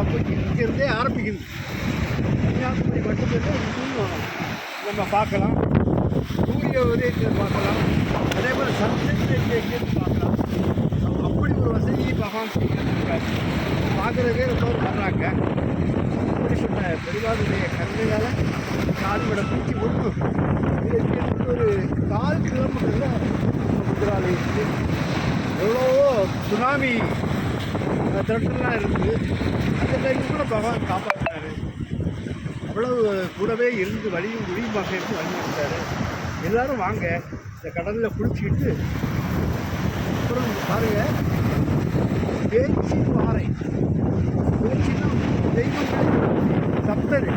இங்கிருந்தே ஆரம்பிக்குது. கன்னியாகுமரி மட்டுமில்லை, இன்னும் நம்ம பார்க்கலாம். சூரிய உதயத்தை பார்க்கலாம். அதே போல் சன்செட் எங்கேருந்து பார்க்கலாம். அப்படி ஒரு வசதி பகவான் செய்திருக்காரு. பார்க்குறதே ரொம்ப வர்றாங்க. அப்படிப்பட்ட பெருமாளுடைய கருணையால் கால்விட பூச்சி ஒன்று ஒரு 4 கிலோமீட்டரில் முத்ராலயம் இருக்குது. எவ்வளவோ சுனாமி திரட்டெல்லாம் இருக்குது. அந்த டைம் கூட பகவான் காப்பாற்றினார். அவ்வளவு கூடவே இருந்து வழியும் குழியுமாக இருந்து வழி கொடுத்தாரு. எல்லோரும் வாங்க இந்த கடலில் குளிச்சுக்கிட்டு அப்புறம் பாருங்கள் பேச்சு பாறை. பேச்சுன்னா தெய்வங்கள் சப்தர்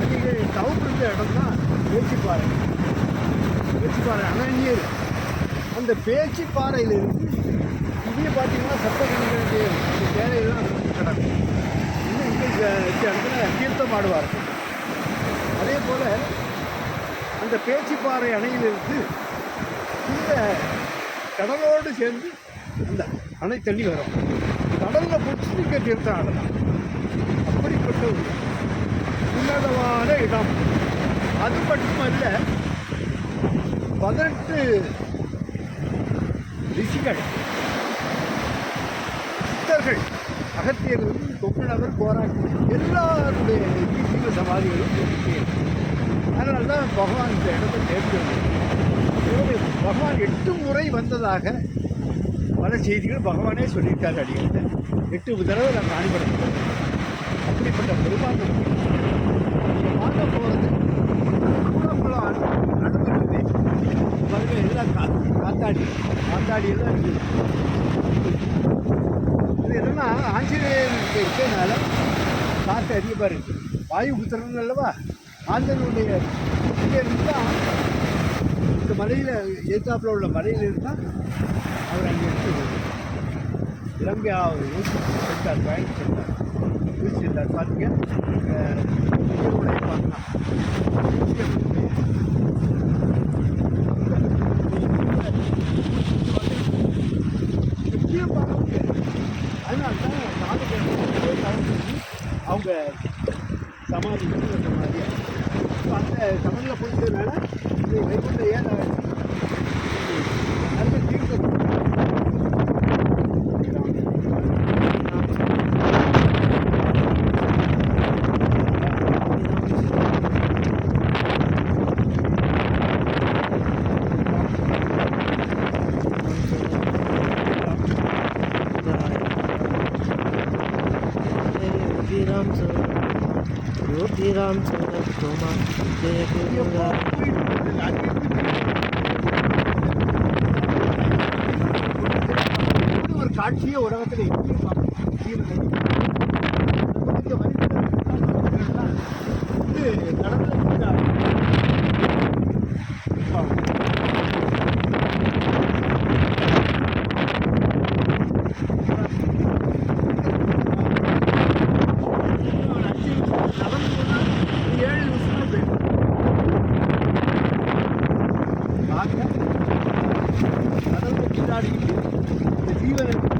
நீங்கள் தவப்பிருந்த இடம் தான் பேச்சுப்பாறை. பேச்சுப்பாறை அனநியர். அந்த பேச்சு பாறையிலிருந்து இங்கே பார்த்தீங்கன்னா சப்தகணிகளுடைய அந்த வேலையெல்லாம் கிடக்கும். இன்னும் இங்கே இடத்துல தீர்த்தம் ஆடுவார்கள். அதே போல் அந்த பேச்சுப்பாறை அணையிலிருந்து இந்த கடலோடு சேர்ந்து அந்த அணை தண்ணி வரும். கடலில் பிடிச்சி இங்கே தீர்த்தம் ஆடலாம். அப்படிப்பட்ட ஒரு உன்னதமான இடம். அது மட்டுமல்ல, 18 ரிஷிகள் சித்தர்கள் அகத்தியர்களும் தொப்பினவர் போராட்டம் எல்லாருடைய ஜீவ சமாதிகளும் இருக்கு. அதனால தான் பகவான் இந்த இடத்தை தேர்ந்தெடுத்தார். பகவான் 8 முறை வந்ததாக பல செய்திகள் பகவானே சொல்லியிருக்காரு. அடிக்கிட்ட 8 தடவை நாங்கள் அனுப்பிடுறோம். அப்படிப்பட்ட பெருமாள் பார்க்க போகிறது நடந்துருக்குது. பாருங்க எல்லாம் காத்தாடி எல்லாம் இருக்குது. இது என்னென்னா ஆஞ்சநேயருக்கு இருக்கிறதுனால காற்று அதிகமாக இருக்குது. வாயு புத்திரன் அல்லவா ஆஞ்சனுடைய இருந்து தான் இந்த மலையில் ஏத்தாப்பில் உள்ள மலையில் இருந்தால் அவர் அங்கே எடுத்து இலங்கை சென்றார், பயணம் சென்றார், ஊசி சென்றார். பார்த்தீங்க பார்க்கலாம். அதனால தான் அவங்க சமாதி சமாதியாக அந்த சமாதியில் பிடிச்சதுனால வைகுண்ட ஏன் நல்ல தீர்த்தம் ராம் சரத்குமா ஒரு காட்சியை உலகத்தில் எங்கேயும் கடல் பின்னாடி இந்த ஜீவன்